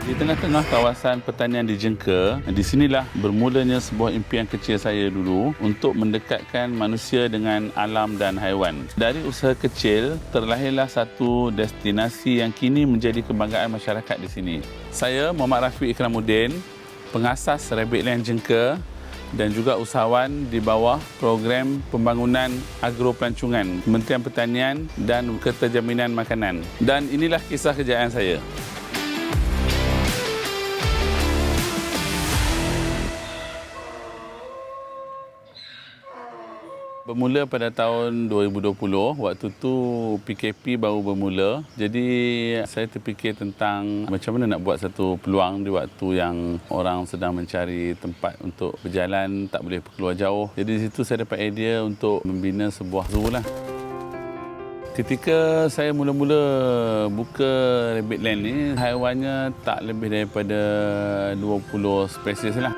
Di tengah-tengah kawasan pertanian di Jengker, di sinilah bermulanya sebuah impian kecil saya dulu untuk mendekatkan manusia dengan alam dan haiwan. Dari usaha kecil, terlahirlah satu destinasi yang kini menjadi kebanggaan masyarakat di sini. Saya, Muhammad Rafiq Ikramuddin, pengasas Rabbit Land Jengker dan juga usahawan di bawah program pembangunan agro pelancongan Kementerian Pertanian dan Keterjaminan Makanan. Dan inilah kisah kejayaan saya. Bermula pada tahun 2020, waktu tu PKP baru bermula. Jadi saya terfikir tentang macam mana nak buat satu peluang di waktu yang orang sedang mencari tempat untuk berjalan, tak boleh keluar jauh. Jadi di situ saya dapat idea untuk membina sebuah zoo lah. Ketika saya mula-mula buka Rabbit Land ni, haiwannya tak lebih daripada 20 spesies lah.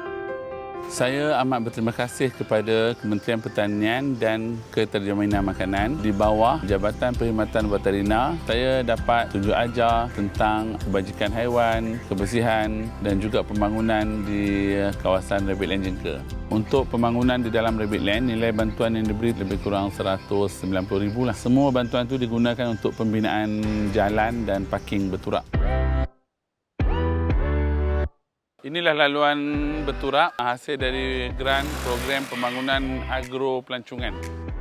Saya amat berterima kasih kepada Kementerian Pertanian dan Keterjaminan Makanan di bawah Jabatan Perkhidmatan Veterina. Saya dapat tunjuk ajar tentang kebajikan haiwan, kebersihan dan juga pembangunan di kawasan Rabbit Land Jengker. Untuk pembangunan di dalam Rabbit Land, nilai bantuan yang diberi lebih kurang 190,000 lah. Semua bantuan itu digunakan untuk pembinaan jalan dan parking berturak. Inilah laluan berturak hasil dari grant program pembangunan agro pelancongan.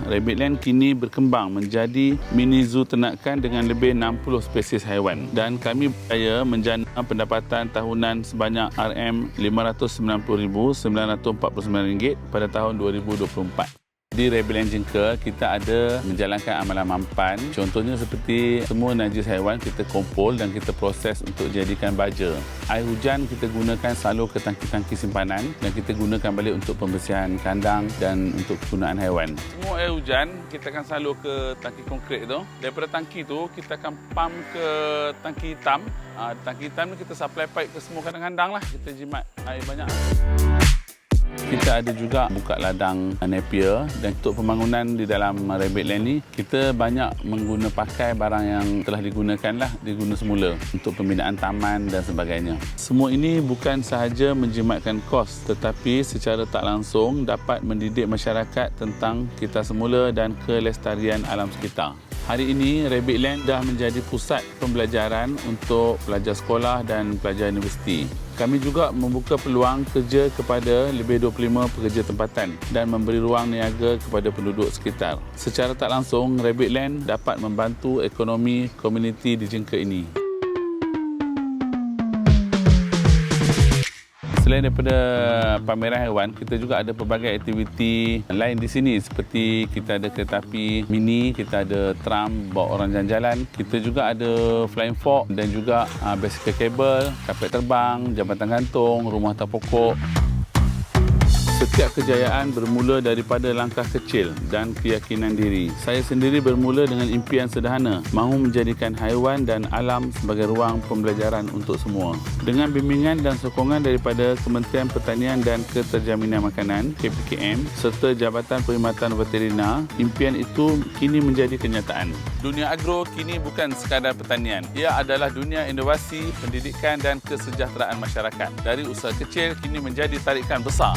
Rabbit Land kini berkembang menjadi mini zoo ternakan dengan lebih 60 spesies haiwan. Dan kami berjaya menjana pendapatan tahunan sebanyak RM590,949 pada tahun 2024. Di Rabbit Land Jengker, kita ada menjalankan amalan mampan. Contohnya seperti semua najis haiwan kita kumpul dan kita proses untuk jadikan baja. Air hujan kita gunakan salur ke tangki-tangki simpanan dan kita gunakan balik untuk pembersihan kandang dan untuk kegunaan haiwan. Semua air hujan kita akan salur ke tangki konkrit tu. Daripada tangki tu kita akan pump ke tangki hitam. Tangki hitam ni kita supply pipe ke semua kandang-kandang lah. Kita jimat air banyak. Kita ada juga buka ladang napier dan untuk pembangunan di dalam Rabbit Land ni kita banyak pakai barang yang telah digunakan semula untuk pembinaan taman dan sebagainya. Semua ini bukan sahaja menjimatkan kos tetapi secara tak langsung dapat mendidik masyarakat tentang kita semula dan kelestarian alam sekitar. Hari ini, Rabbit Land dah menjadi pusat pembelajaran untuk pelajar sekolah dan pelajar universiti. Kami juga membuka peluang kerja kepada lebih 25 pekerja tempatan dan memberi ruang niaga kepada penduduk sekitar. Secara tak langsung, Rabbit Land dapat membantu ekonomi komuniti di Jengker ini. Selain daripada pameran haiwan, kita juga ada pelbagai aktiviti lain di sini seperti kita ada kereta api mini, kita ada tram bawa orang jalan-jalan, kita juga ada flying fox dan juga bicycle cable, kapet terbang, jambatan gantung, rumah atas pokok. Setiap kejayaan bermula daripada langkah kecil dan keyakinan diri. Saya sendiri bermula dengan impian sederhana, mahu menjadikan haiwan dan alam sebagai ruang pembelajaran untuk semua. Dengan bimbingan dan sokongan daripada Kementerian Pertanian dan Keterjaminan Makanan (KPKM) serta Jabatan Perkhidmatan Veterina, impian itu kini menjadi kenyataan. Dunia agro kini bukan sekadar pertanian. Ia adalah dunia inovasi, pendidikan dan kesejahteraan masyarakat. Dari usaha kecil kini menjadi tarikan besar.